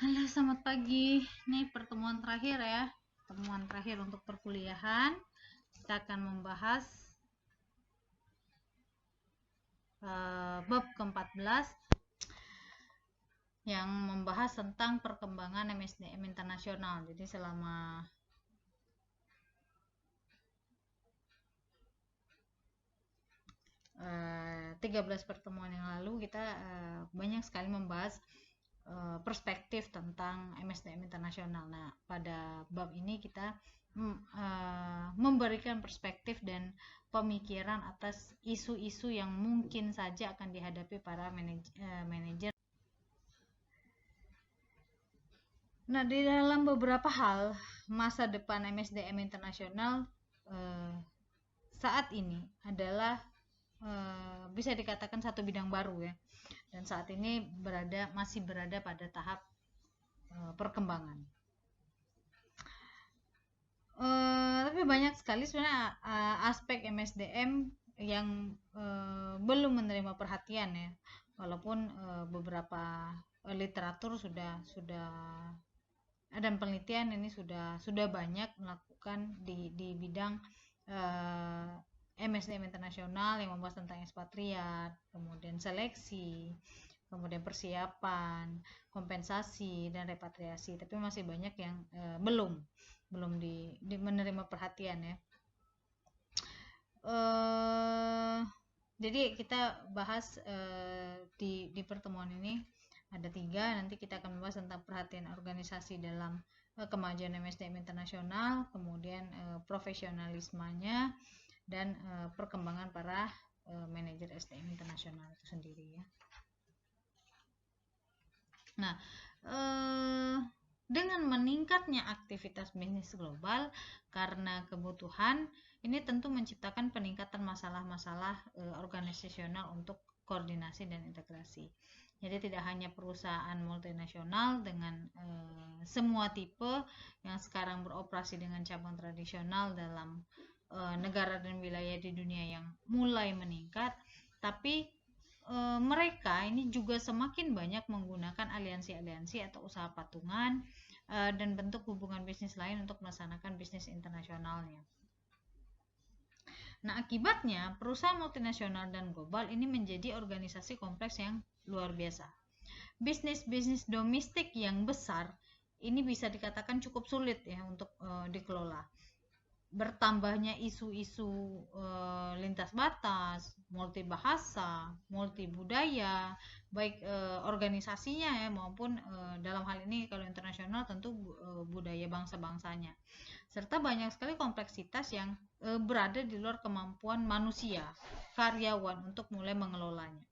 Halo, selamat pagi. Ini pertemuan terakhir ya. Pertemuan terakhir untuk perkuliahan. Kita akan membahas bab ke-14 yang membahas tentang perkembangan MSDM internasional. Jadi selama 13 pertemuan yang lalu kita banyak sekali membahas perspektif tentang MSDM internasional. Nah, pada bab ini kita memberikan perspektif dan pemikiran atas isu-isu yang mungkin saja akan dihadapi para manajer. Nah, di dalam beberapa hal masa depan MSDM internasional saat ini adalah bisa dikatakan satu bidang baru ya, dan saat ini masih berada pada tahap perkembangan. Tapi banyak sekali sebenarnya aspek MSDM yang belum menerima perhatian ya, walaupun beberapa literatur sudah dan penelitian ini sudah banyak melakukan di bidang MSDM internasional yang membahas tentang ekspatriat, kemudian seleksi, kemudian persiapan, kompensasi, dan repatriasi. Tapi masih banyak yang belum menerima perhatian ya. Jadi kita bahas di pertemuan ini ada 3. Nanti kita akan membahas tentang perhatian organisasi dalam kemajuan MSDM internasional, kemudian profesionalismenya, dan perkembangan para manajer SDM internasional itu sendiri ya. Nah, dengan meningkatnya aktivitas bisnis global karena kebutuhan, ini tentu menciptakan peningkatan masalah-masalah organisasional untuk koordinasi dan integrasi. Jadi tidak hanya perusahaan multinasional dengan semua tipe yang sekarang beroperasi dengan cabang tradisional dalam negara dan wilayah di dunia yang mulai meningkat, tapi mereka ini juga semakin banyak menggunakan aliansi-aliansi atau usaha patungan dan bentuk hubungan bisnis lain untuk melaksanakan bisnis internasionalnya. Nah, akibatnya perusahaan multinasional dan global ini menjadi organisasi kompleks yang luar biasa. Bisnis-bisnis domestik yang besar ini bisa dikatakan cukup sulit ya untuk dikelola. Bertambahnya isu-isu lintas batas, multi bahasa, multi budaya, baik organisasinya ya maupun dalam hal ini kalau internasional tentu budaya bangsa-bangsanya, serta banyak sekali kompleksitas yang berada di luar kemampuan manusia karyawan untuk mulai mengelolanya.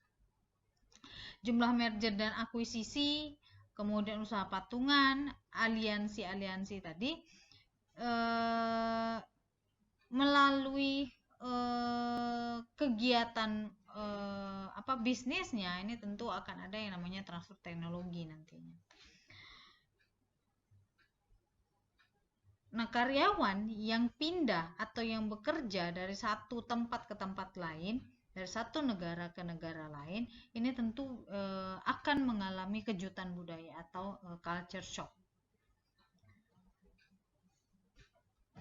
Jumlah merger dan akuisisi, kemudian usaha patungan, aliansi-aliansi tadi melalui kegiatan bisnisnya ini tentu akan ada yang namanya transfer teknologi nantinya. Nah, karyawan yang pindah atau yang bekerja dari satu tempat ke tempat lain, dari satu negara ke negara lain, ini tentu akan mengalami kejutan budaya atau culture shock.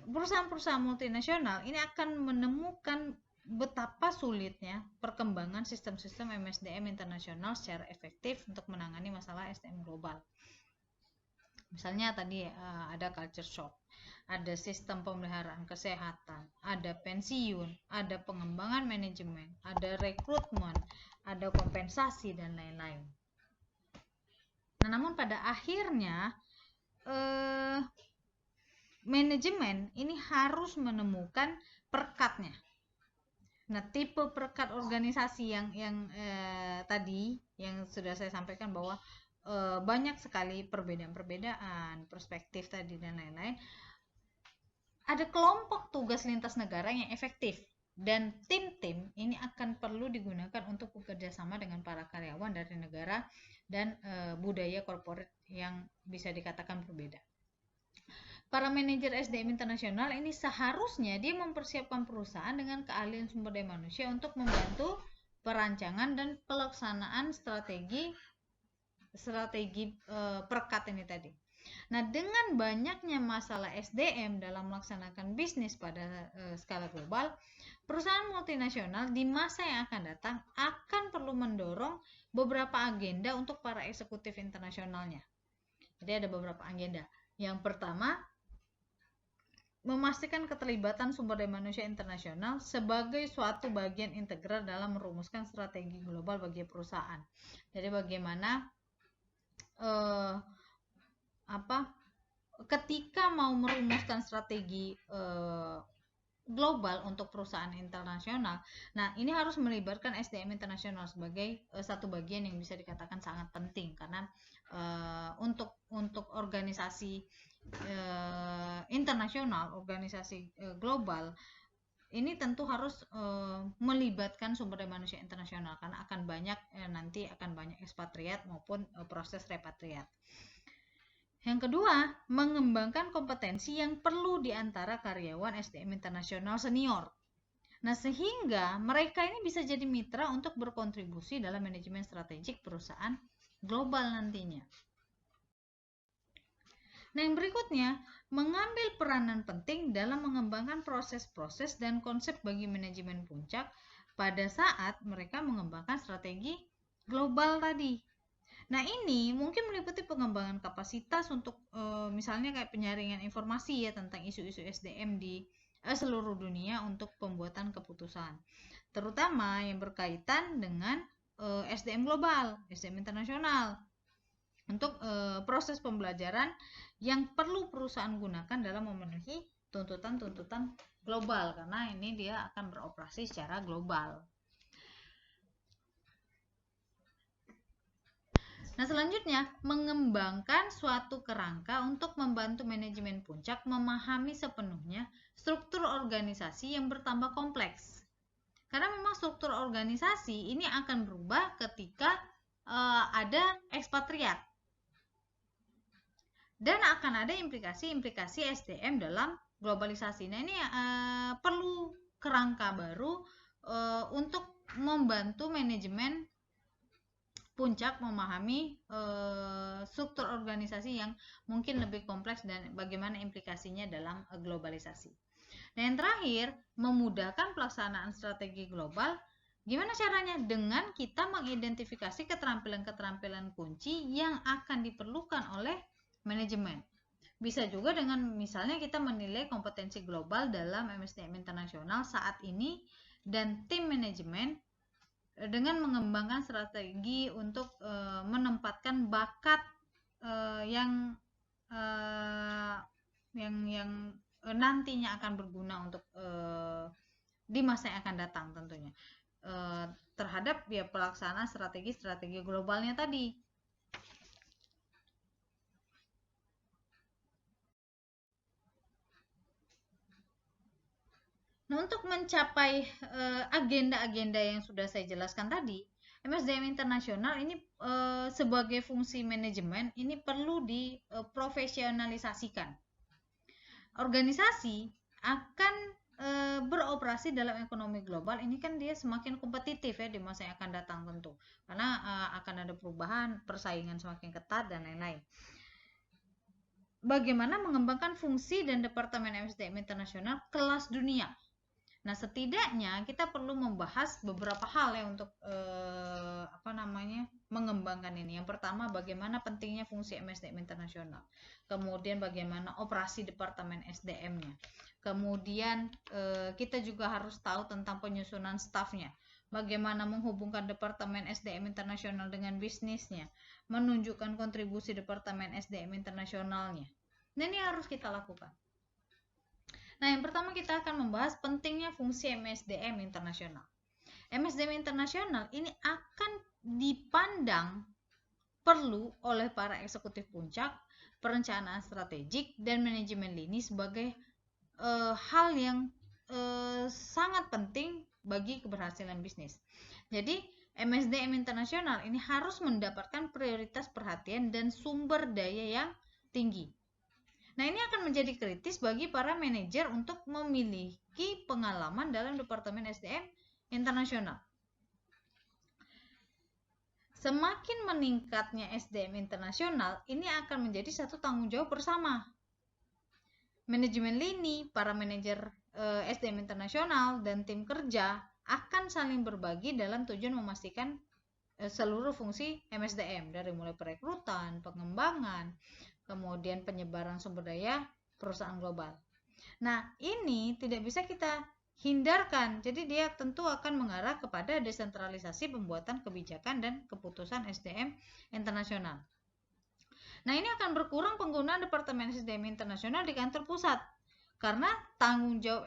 Perusahaan-perusahaan multinasional ini akan menemukan betapa sulitnya perkembangan sistem-sistem MSDM internasional secara efektif untuk menangani masalah SDM global. Misalnya tadi ada culture shock, ada sistem pemeliharaan kesehatan, ada pensiun, ada pengembangan manajemen, ada rekrutmen, ada kompensasi, dan lain-lain. Nah, namun pada akhirnya manajemen ini harus menemukan perekatnya. Nah, tipe perekat organisasi yang tadi yang sudah saya sampaikan bahwa banyak sekali perbedaan-perbedaan perspektif tadi dan lain-lain. Ada kelompok tugas lintas negara yang efektif, dan tim-tim ini akan perlu digunakan untuk bekerja sama dengan para karyawan dari negara dan budaya korporat yang bisa dikatakan berbeda. Para manajer SDM internasional ini seharusnya dia mempersiapkan perusahaan dengan keahlian sumber daya manusia untuk membantu perancangan dan pelaksanaan strategi perkat ini tadi. Nah, dengan banyaknya masalah SDM dalam melaksanakan bisnis pada skala global, perusahaan multinasional di masa yang akan datang akan perlu mendorong beberapa agenda untuk para eksekutif internasionalnya. Jadi ada beberapa agenda. Yang pertama, memastikan keterlibatan sumber daya manusia internasional sebagai suatu bagian integral dalam merumuskan strategi global bagi perusahaan. Jadi bagaimana ketika mau merumuskan strategi global untuk perusahaan internasional, nah ini harus melibatkan SDM internasional sebagai satu bagian yang bisa dikatakan sangat penting, karena untuk organisasi internasional, organisasi global ini tentu harus melibatkan sumber daya manusia internasional, karena akan banyak nanti akan banyak ekspatriat maupun proses repatriat. Yang kedua, mengembangkan kompetensi yang perlu di antara karyawan SDM internasional senior. Nah, sehingga mereka ini bisa jadi mitra untuk berkontribusi dalam manajemen strategik perusahaan global nantinya. Nah, yang berikutnya, mengambil peranan penting dalam mengembangkan proses-proses dan konsep bagi manajemen puncak pada saat mereka mengembangkan strategi global tadi. Nah, ini mungkin meliputi pengembangan kapasitas untuk misalnya kayak penyaringan informasi ya tentang isu-isu SDM di seluruh dunia untuk pembuatan keputusan, terutama yang berkaitan dengan SDM global, SDM internasional, untuk proses pembelajaran yang perlu perusahaan gunakan dalam memenuhi tuntutan-tuntutan global, karena ini dia akan beroperasi secara global. Nah, selanjutnya, mengembangkan suatu kerangka untuk membantu manajemen puncak memahami sepenuhnya struktur organisasi yang bertambah kompleks. Karena memang struktur organisasi ini akan berubah ketika ada ekspatriat. Dan akan ada implikasi-implikasi SDM dalam globalisasi. Nah, ini perlu kerangka baru untuk membantu manajemen puncak memahami struktur organisasi yang mungkin lebih kompleks dan bagaimana implikasinya dalam globalisasi. Dan yang terakhir, memudahkan pelaksanaan strategi global. Gimana caranya? Dengan kita mengidentifikasi keterampilan-keterampilan kunci yang akan diperlukan oleh manajemen. Bisa juga dengan misalnya kita menilai kompetensi global dalam MSDM internasional saat ini dan tim manajemen dengan mengembangkan strategi untuk menempatkan bakat yang nantinya akan berguna untuk di masa yang akan datang tentunya terhadap ya pelaksanaan strategi globalnya tadi. Nah, untuk mencapai agenda-agenda yang sudah saya jelaskan tadi, MSDM internasional ini sebagai fungsi manajemen ini perlu diprofesionalisasikan. Organisasi akan beroperasi dalam ekonomi global ini kan dia semakin kompetitif ya di masa yang akan datang tentu, karena akan ada perubahan, persaingan semakin ketat dan lain-lain. Bagaimana mengembangkan fungsi dan departemen MSDM internasional kelas dunia? Nah, setidaknya kita perlu membahas beberapa hal ya untuk mengembangkan ini. Yang pertama, bagaimana pentingnya fungsi MSDM internasional. Kemudian bagaimana operasi departemen SDM-nya. Kemudian kita juga harus tahu tentang penyusunan stafnya. Bagaimana menghubungkan departemen SDM internasional dengan bisnisnya. Menunjukkan kontribusi departemen SDM internasionalnya. Nah, ini harus kita lakukan. Nah, yang pertama kita akan membahas pentingnya fungsi MSDM internasional. MSDM internasional ini akan dipandang perlu oleh para eksekutif puncak, perencanaan strategik, dan manajemen lini sebagai hal yang sangat penting bagi keberhasilan bisnis. Jadi, MSDM internasional ini harus mendapatkan prioritas perhatian dan sumber daya yang tinggi. Nah, ini akan menjadi kritis bagi para manajer untuk memiliki pengalaman dalam departemen SDM internasional. semakin meningkatnya SDM internasional, ini akan menjadi satu tanggung jawab bersama. Manajemen lini, para manajer SDM internasional, dan tim kerja akan saling berbagi dalam tujuan memastikan seluruh fungsi MSDM, dari mulai perekrutan, pengembangan, kemudian penyebaran sumber daya perusahaan global. Nah, ini tidak bisa kita hindarkan. Jadi dia tentu akan mengarah kepada desentralisasi pembuatan kebijakan dan keputusan SDM internasional. Nah, ini akan berkurang penggunaan Departemen SDM internasional di kantor pusat. Karena tanggung jawab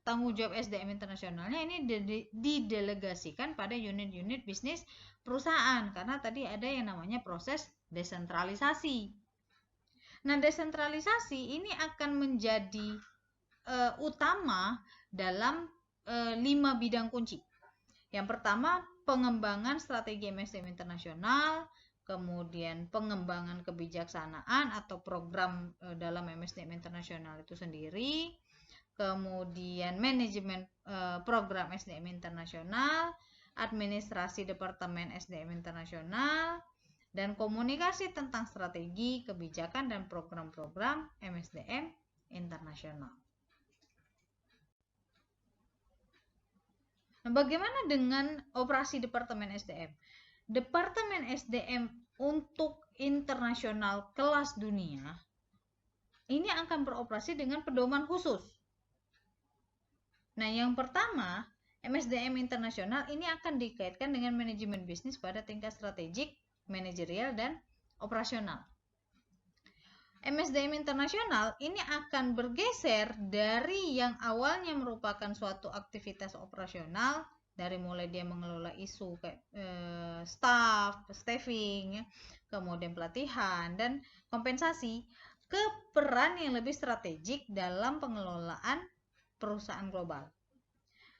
tanggung jawab SDM internasionalnya ini didelegasikan pada unit-unit bisnis perusahaan, karena tadi ada yang namanya proses desentralisasi. Nah, desentralisasi ini akan menjadi utama dalam 5 bidang kunci. Yang pertama, pengembangan strategi MSDM internasional, kemudian pengembangan kebijaksanaan atau program dalam MSDM internasional itu sendiri, kemudian manajemen program SDM internasional, administrasi departemen SDM internasional, dan komunikasi tentang strategi, kebijakan, dan program-program MSDM internasional. Nah, bagaimana dengan operasi Departemen SDM? Departemen SDM untuk internasional kelas dunia ini akan beroperasi dengan pedoman khusus. Nah, yang pertama, MSDM internasional ini akan dikaitkan dengan manajemen bisnis pada tingkat strategik, manajerial, dan operasional. MSDM internasional ini akan bergeser dari yang awalnya merupakan suatu aktivitas operasional, dari mulai dia mengelola isu kayak staffing, kemudian pelatihan dan kompensasi, ke peran yang lebih strategik dalam pengelolaan perusahaan global.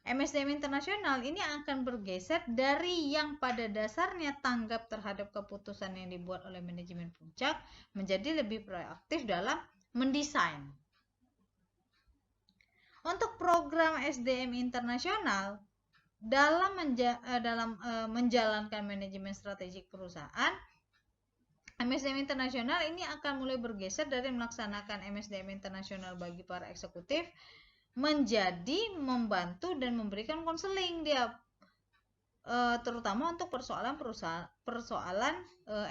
MSDM internasional ini akan bergeser dari yang pada dasarnya tanggap terhadap keputusan yang dibuat oleh manajemen puncak menjadi lebih proaktif dalam mendesain. Untuk program SDM internasional, dalam menjalankan manajemen strategik perusahaan, MSDM internasional ini akan mulai bergeser dari melaksanakan MSDM internasional bagi para eksekutif menjadi membantu dan memberikan konseling dia, terutama untuk persoalan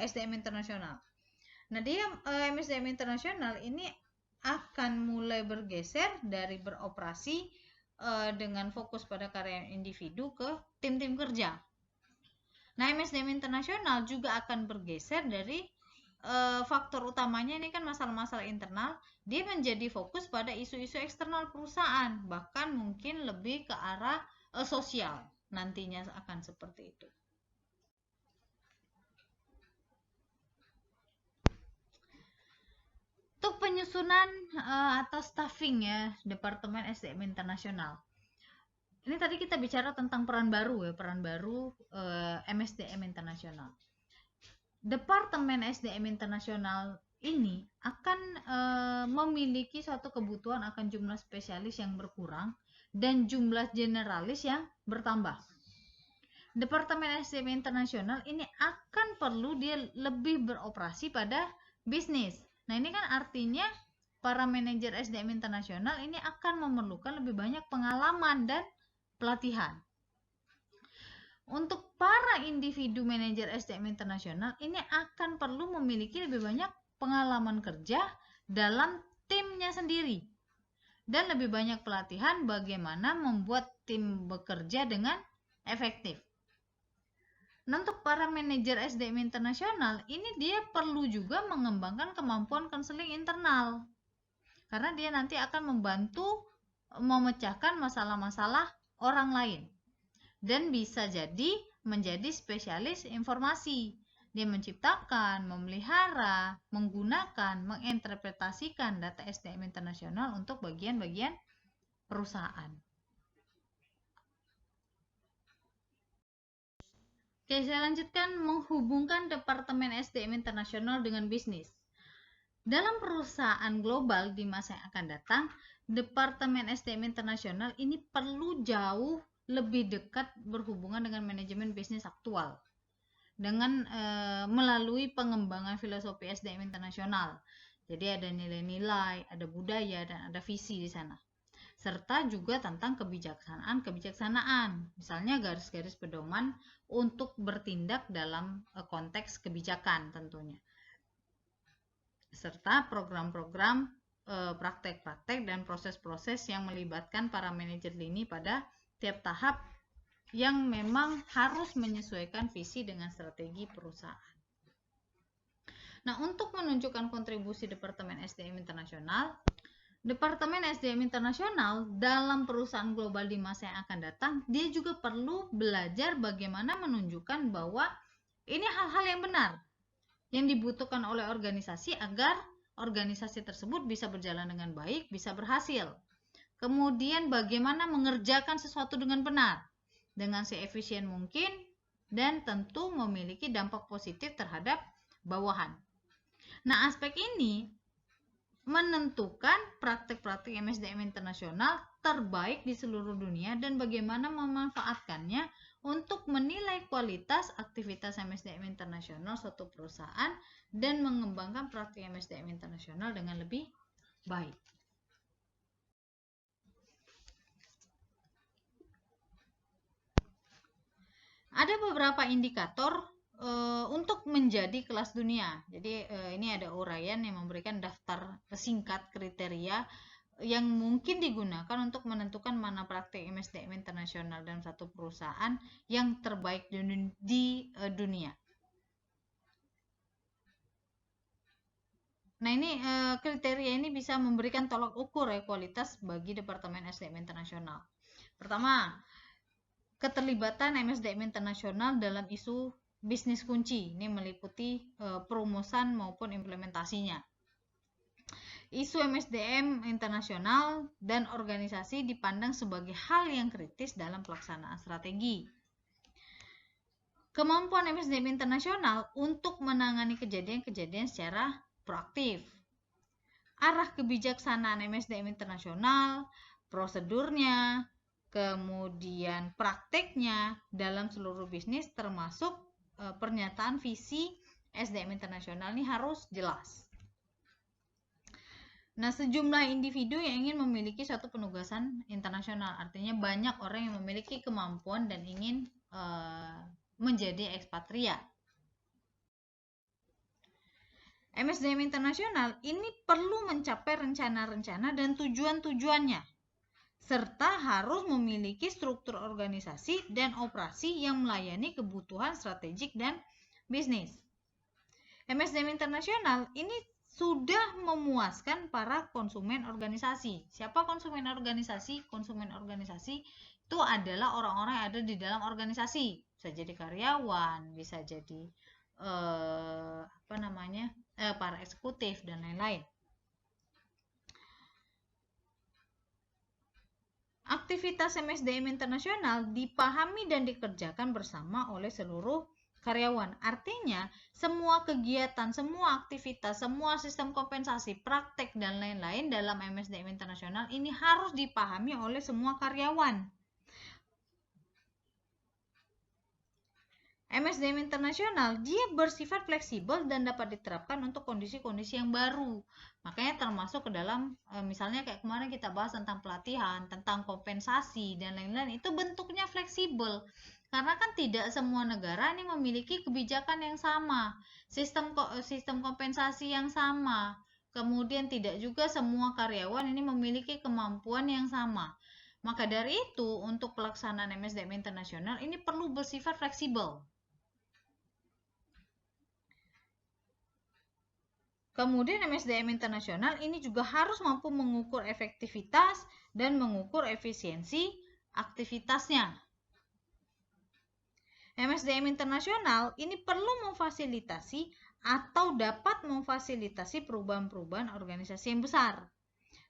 SDM internasional. Nah, dia MSDM internasional ini akan mulai bergeser dari beroperasi dengan fokus pada karya individu ke tim-tim kerja. Nah, MSDM internasional juga akan bergeser dari faktor utamanya ini kan masalah-masalah internal, dia menjadi fokus pada isu-isu eksternal perusahaan, bahkan mungkin lebih ke arah sosial, nantinya akan seperti itu. Untuk penyusunan atau staffing ya Departemen SDM internasional. Ini tadi kita bicara tentang peran baru MSDM internasional. Departemen SDM internasional ini akan memiliki suatu kebutuhan akan jumlah spesialis yang berkurang dan jumlah generalis yang bertambah. Departemen SDM internasional ini akan perlu dia lebih beroperasi pada bisnis. Nah, ini kan artinya para manajer SDM internasional ini akan memerlukan lebih banyak pengalaman dan pelatihan. Untuk para individu manajer SDM internasional ini akan perlu memiliki lebih banyak pengalaman kerja dalam timnya sendiri dan lebih banyak pelatihan bagaimana membuat tim bekerja dengan efektif. Nah, untuk para manajer SDM internasional ini dia perlu juga mengembangkan kemampuan konseling internal, karena dia nanti akan membantu memecahkan masalah-masalah orang lain. Dan bisa jadi menjadi spesialis informasi. Dia menciptakan, memelihara, menggunakan, menginterpretasikan data SDM internasional untuk bagian-bagian perusahaan. Oke, saya lanjutkan menghubungkan Departemen SDM internasional dengan bisnis. Dalam perusahaan global di masa yang akan datang, Departemen SDM internasional ini perlu jauh lebih dekat berhubungan dengan manajemen bisnis aktual dengan melalui pengembangan filosofi SDM internasional. Jadi ada nilai-nilai, ada budaya, dan ada visi di sana. Serta juga tentang kebijaksanaan. Misalnya garis-garis pedoman untuk bertindak dalam konteks kebijakan tentunya. Serta program-program, praktek-praktek dan proses-proses yang melibatkan para manajer lini pada tiap tahap yang memang harus menyesuaikan visi dengan strategi perusahaan. Nah, untuk menunjukkan kontribusi Departemen SDM Internasional, Departemen SDM Internasional dalam perusahaan global di masa yang akan datang, dia juga perlu belajar bagaimana menunjukkan bahwa ini hal-hal yang benar yang dibutuhkan oleh organisasi agar organisasi tersebut bisa berjalan dengan baik, bisa berhasil. Kemudian bagaimana mengerjakan sesuatu dengan benar, dengan seefisien mungkin, dan tentu memiliki dampak positif terhadap bawahan. Nah, aspek ini menentukan praktik-praktik MSDM internasional terbaik di seluruh dunia dan bagaimana memanfaatkannya untuk menilai kualitas aktivitas MSDM internasional suatu perusahaan dan mengembangkan praktik MSDM internasional dengan lebih baik. Ada beberapa indikator untuk menjadi kelas dunia. Jadi ini ada uraian yang memberikan daftar singkat kriteria yang mungkin digunakan untuk menentukan mana praktik MSDM internasional dalam satu perusahaan yang terbaik di dunia. Nah, ini kriteria ini bisa memberikan tolak ukur kualitas bagi Departemen SDM internasional. Pertama, keterlibatan MSDM internasional dalam isu bisnis kunci. Ini meliputi perumusan maupun implementasinya. Isu MSDM internasional dan organisasi dipandang sebagai hal yang kritis dalam pelaksanaan strategi. Kemampuan MSDM internasional untuk menangani kejadian-kejadian secara proaktif. Arah kebijaksanaan MSDM internasional, prosedurnya, kemudian prakteknya dalam seluruh bisnis termasuk pernyataan visi SDM internasional ini harus jelas. Nah, sejumlah individu yang ingin memiliki suatu penugasan internasional, artinya banyak orang yang memiliki kemampuan dan ingin menjadi ekspatriat. MSDM internasional ini perlu mencapai rencana-rencana dan tujuan-tujuannya, serta harus memiliki struktur organisasi dan operasi yang melayani kebutuhan strategik dan bisnis. MSDM internasional ini sudah memuaskan para konsumen organisasi. Siapa konsumen organisasi? Konsumen organisasi itu adalah orang-orang yang ada di dalam organisasi. Bisa jadi karyawan, bisa jadi para eksekutif dan lain-lain. Aktivitas MSDM internasional dipahami dan dikerjakan bersama oleh seluruh karyawan. Artinya, semua kegiatan, semua aktivitas, semua sistem kompensasi, praktek, dan lain-lain dalam MSDM internasional ini harus dipahami oleh semua karyawan. MSDM internasional dia bersifat fleksibel dan dapat diterapkan untuk kondisi-kondisi yang baru. Makanya termasuk ke dalam misalnya kayak kemarin kita bahas tentang pelatihan, tentang kompensasi dan lain-lain, itu bentuknya fleksibel. Karena kan tidak semua negara ini memiliki kebijakan yang sama, sistem kompensasi yang sama. Kemudian tidak juga semua karyawan ini memiliki kemampuan yang sama. Maka dari itu untuk pelaksanaan MSDM internasional ini perlu bersifat fleksibel. Kemudian MSDM internasional ini juga harus mampu mengukur efektivitas dan mengukur efisiensi aktivitasnya. MSDM internasional ini perlu memfasilitasi atau dapat memfasilitasi perubahan-perubahan organisasi yang besar.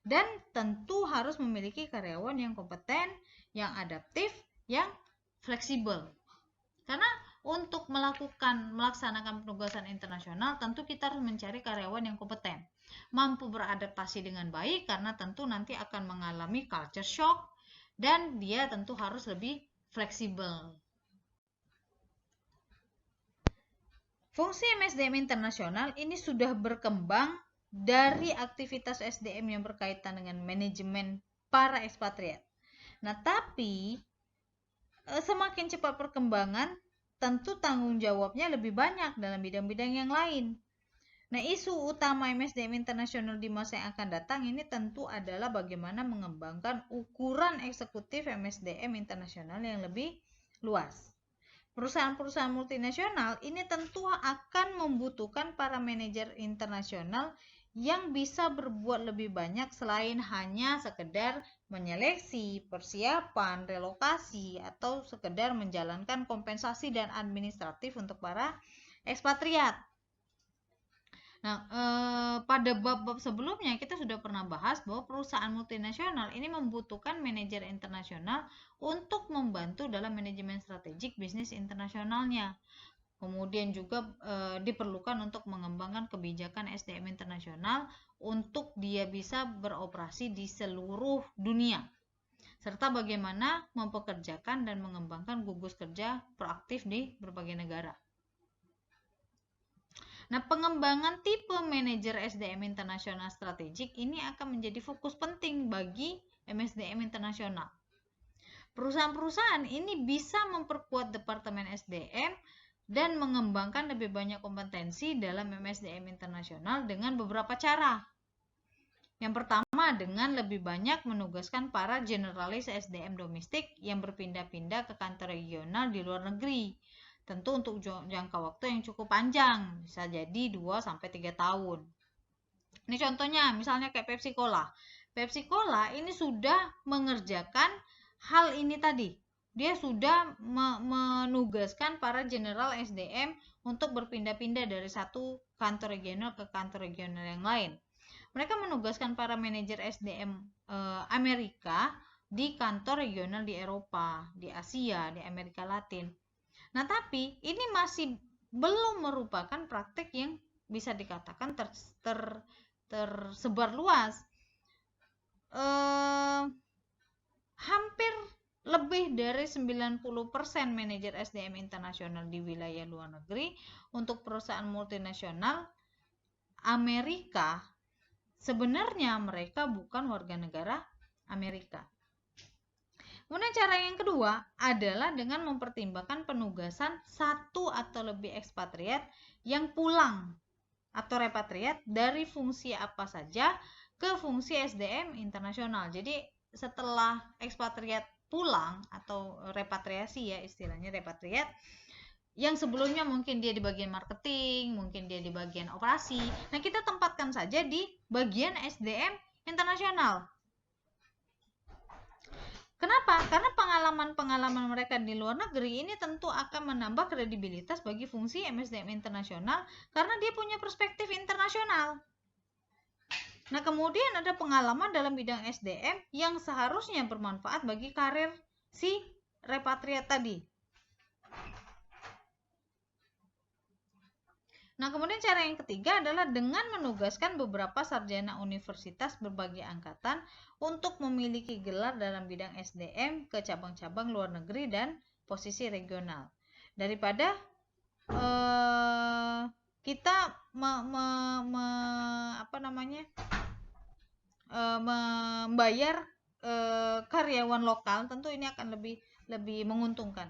Dan tentu harus memiliki karyawan yang kompeten, yang adaptif, yang fleksibel. Karena untuk melaksanakan penugasan internasional, tentu kita harus mencari karyawan yang kompeten, mampu beradaptasi dengan baik, karena tentu nanti akan mengalami culture shock, dan dia tentu harus lebih fleksibel. Fungsi MSDM internasional ini sudah berkembang dari aktivitas SDM yang berkaitan dengan manajemen para ekspatriat. Nah, tapi semakin cepat perkembangan, tentu tanggung jawabnya lebih banyak dalam bidang-bidang yang lain. Nah, isu utama MSDM internasional di masa yang akan datang ini tentu adalah bagaimana mengembangkan ukuran eksekutif MSDM internasional yang lebih luas. Perusahaan-perusahaan multinasional ini tentu akan membutuhkan para manajer internasional yang bisa berbuat lebih banyak selain hanya sekedar menyeleksi, persiapan, relokasi, atau sekedar menjalankan kompensasi dan administratif untuk para ekspatriat. Nah, pada bab-bab sebelumnya kita sudah pernah bahas bahwa perusahaan multinasional ini membutuhkan manajer internasional untuk membantu dalam manajemen strategik bisnis internasionalnya. Kemudian juga diperlukan untuk mengembangkan kebijakan SDM internasional untuk dia bisa beroperasi di seluruh dunia, serta bagaimana mempekerjakan dan mengembangkan gugus kerja proaktif di berbagai negara. Nah, pengembangan tipe manajer SDM internasional strategik ini akan menjadi fokus penting bagi MSDM internasional. Perusahaan-perusahaan ini bisa memperkuat departemen SDM dan mengembangkan lebih banyak kompetensi dalam MSDM internasional dengan beberapa cara. Yang pertama, dengan lebih banyak menugaskan para generalis SDM domestik yang berpindah-pindah ke kantor regional di luar negeri. Tentu untuk jangka waktu yang cukup panjang, bisa jadi 2-3 tahun. Ini contohnya, misalnya kayak Pepsi Cola. Pepsi Cola ini sudah mengerjakan hal ini tadi. Dia sudah menugaskan para general SDM untuk berpindah-pindah dari satu kantor regional ke kantor regional yang lain. Mereka menugaskan para manajer SDM Amerika di kantor regional di Eropa, di Asia, di Amerika Latin. Nah, tapi ini masih belum merupakan praktik yang bisa dikatakan tersebar luas. Hampir lebih dari 90% manajer SDM internasional di wilayah luar negeri untuk perusahaan multinasional Amerika, sebenarnya mereka bukan warga negara Amerika. Kemudian cara yang kedua adalah dengan mempertimbangkan penugasan satu atau lebih ekspatriat yang pulang atau repatriat dari fungsi apa saja ke fungsi SDM internasional. Jadi setelah ekspatriat pulang atau repatriasi, ya istilahnya repatriat, yang sebelumnya mungkin dia di bagian marketing, mungkin dia di bagian operasi, nah kita tempatkan saja di bagian SDM internasional. Kenapa? Karena pengalaman-pengalaman mereka di luar negeri ini tentu akan menambah kredibilitas bagi fungsi MSDM internasional karena dia punya perspektif internasional. Nah, kemudian ada pengalaman dalam bidang SDM yang seharusnya bermanfaat bagi karir si repatriat tadi. Nah, kemudian cara yang ketiga adalah dengan menugaskan beberapa sarjana universitas berbagai angkatan untuk memiliki gelar dalam bidang SDM ke cabang-cabang luar negeri dan posisi regional. Daripada kita membayar karyawan lokal, tentu ini akan lebih menguntungkan.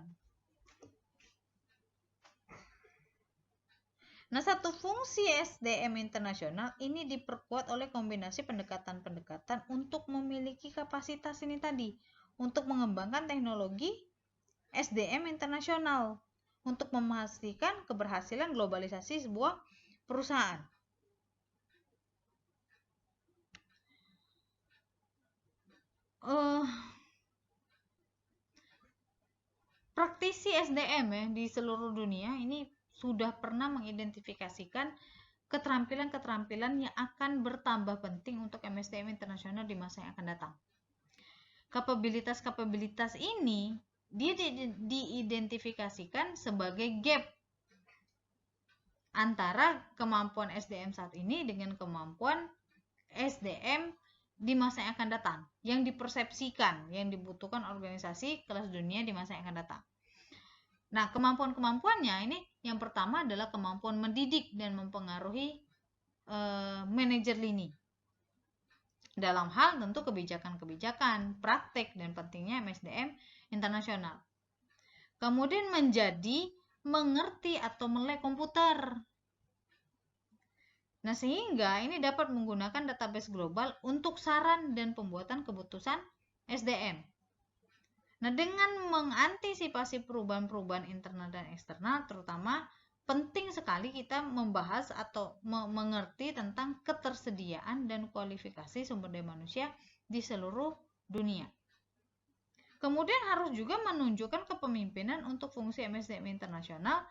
Nah, satu fungsi SDM internasional ini diperkuat oleh kombinasi pendekatan-pendekatan untuk memiliki kapasitas ini tadi, untuk mengembangkan teknologi SDM internasional, untuk memastikan keberhasilan globalisasi sebuah perusahaan. Praktisi SDM ya di seluruh dunia ini sudah pernah mengidentifikasikan keterampilan-keterampilan yang akan bertambah penting untuk MSDM internasional di masa yang akan datang. Kapabilitas-kapabilitas ini dia diidentifikasikan sebagai gap antara kemampuan SDM saat ini dengan kemampuan SDM di masa yang akan datang, yang dipersepsikan, yang dibutuhkan organisasi kelas dunia di masa yang akan datang. Nah, kemampuan-kemampuannya ini yang pertama adalah kemampuan mendidik dan mempengaruhi manajer lini. Dalam hal tentu kebijakan-kebijakan, praktek, dan pentingnya MSDM internasional. Kemudian menjadi mengerti atau melek komputer. Nah, sehingga ini dapat menggunakan database global untuk saran dan pembuatan keputusan SDM. Nah, dengan mengantisipasi perubahan-perubahan internal dan eksternal, terutama penting sekali kita membahas atau mengerti tentang ketersediaan dan kualifikasi sumber daya manusia di seluruh dunia. Kemudian harus juga menunjukkan kepemimpinan untuk fungsi MSDM internasional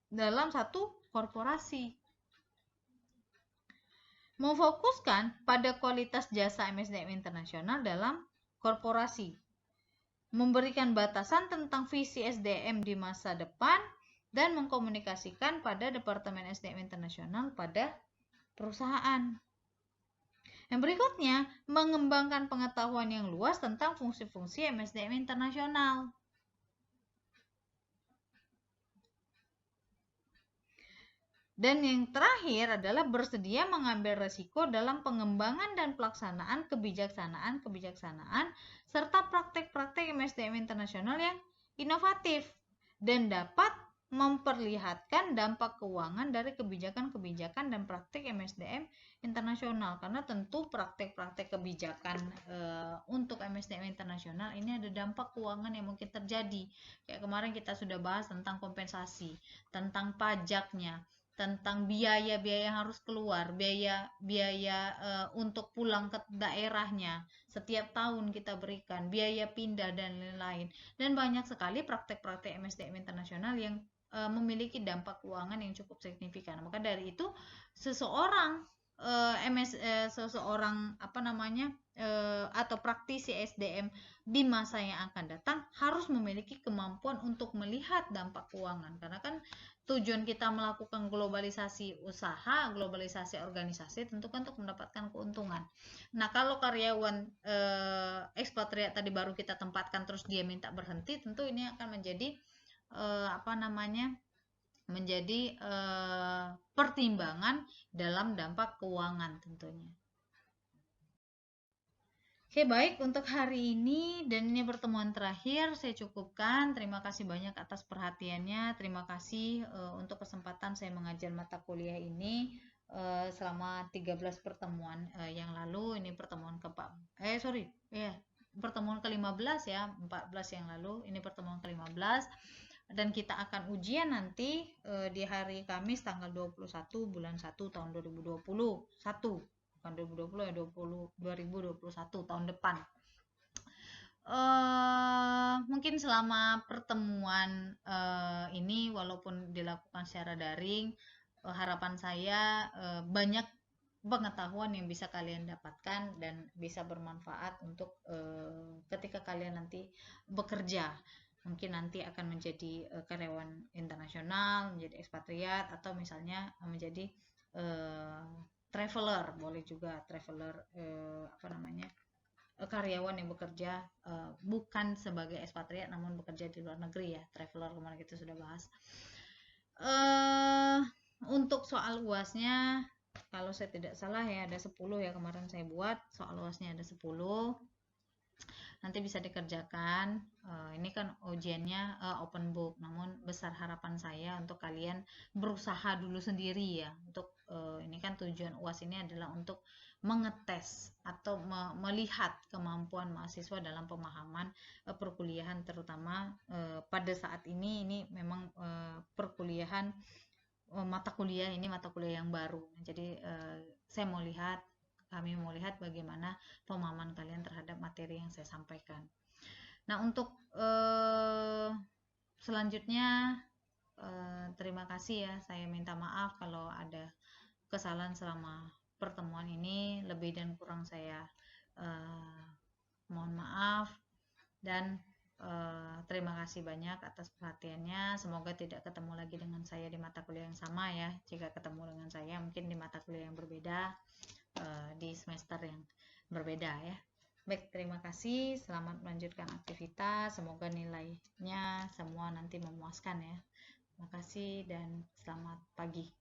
dalam satu korporasi. Memfokuskan pada kualitas jasa MSDM internasional dalam korporasi. Memberikan batasan tentang visi SDM di masa depan dan mengkomunikasikan pada Departemen SDM internasional pada perusahaan. Yang berikutnya, mengembangkan pengetahuan yang luas tentang fungsi-fungsi MSDM internasional. Dan yang terakhir adalah bersedia mengambil resiko dalam pengembangan dan pelaksanaan kebijaksanaan serta praktek-praktek MSDM internasional yang inovatif dan dapat memperlihatkan dampak keuangan dari kebijakan-kebijakan dan praktek MSDM internasional. Karena tentu praktek-praktek kebijakan untuk MSDM internasional ini ada dampak keuangan yang mungkin terjadi. Kayak kemarin kita sudah bahas tentang kompensasi, tentang pajaknya, tentang biaya-biaya yang harus keluar, biaya untuk pulang ke daerahnya setiap tahun kita berikan, biaya pindah dan lain-lain. Dan banyak sekali praktek-praktek MSDM internasional yang memiliki dampak keuangan yang cukup signifikan. Maka dari itu seseorang atau praktisi SDM di masa yang akan datang harus memiliki kemampuan untuk melihat dampak keuangan, karena kan tujuan kita melakukan globalisasi usaha, globalisasi organisasi tentu kan untuk mendapatkan keuntungan. Nah, kalau karyawan ekspatriat tadi baru kita tempatkan terus dia minta berhenti, tentu ini akan menjadi menjadi pertimbangan dalam dampak keuangan tentunya. Oke, baik, untuk hari ini dan ini pertemuan terakhir saya cukupkan. Terima kasih banyak atas perhatiannya. Terima kasih untuk kesempatan saya mengajar mata kuliah ini selama 13 pertemuan yang lalu. Ini pertemuan pertemuan ke-15 ya, 14 yang lalu. Ini pertemuan ke-15. Dan kita akan ujian nanti di hari Kamis tanggal 21 bulan 1 tahun 2021. Bukan 2020 ya, 2021 tahun depan. Mungkin selama pertemuan ini walaupun dilakukan secara daring, harapan saya banyak pengetahuan yang bisa kalian dapatkan dan bisa bermanfaat untuk ketika kalian nanti bekerja. Mungkin nanti akan menjadi karyawan internasional, menjadi ekspatriat, atau misalnya menjadi traveler, boleh juga traveler karyawan yang bekerja bukan sebagai ekspatriat namun bekerja di luar negeri ya, traveler kemarin kita sudah bahas. Untuk soal UASnya kalau saya tidak salah ya ada 10 ya, kemarin saya buat soal UASnya ada 10. Nanti bisa dikerjakan. Ini kan ujiannya open book, namun besar harapan saya untuk kalian berusaha dulu sendiri ya. Untuk ini kan tujuan UAS ini adalah untuk mengetes atau melihat kemampuan mahasiswa dalam pemahaman perkuliahan, terutama pada saat ini memang perkuliahan mata kuliah yang baru. Jadi kami mau lihat bagaimana pemahaman kalian terhadap materi yang saya sampaikan. Nah, untuk selanjutnya terima kasih ya. Saya minta maaf kalau ada kesalahan selama pertemuan ini. Lebih dan kurang saya mohon maaf. Dan terima kasih banyak atas perhatiannya. Semoga tidak ketemu lagi dengan saya di mata kuliah yang sama ya. Jika ketemu dengan saya mungkin di mata kuliah yang berbeda. di semester yang berbeda ya. Baik, terima kasih. Selamat melanjutkan aktivitas. Semoga nilainya semua nanti memuaskan ya. Terima kasih dan selamat pagi.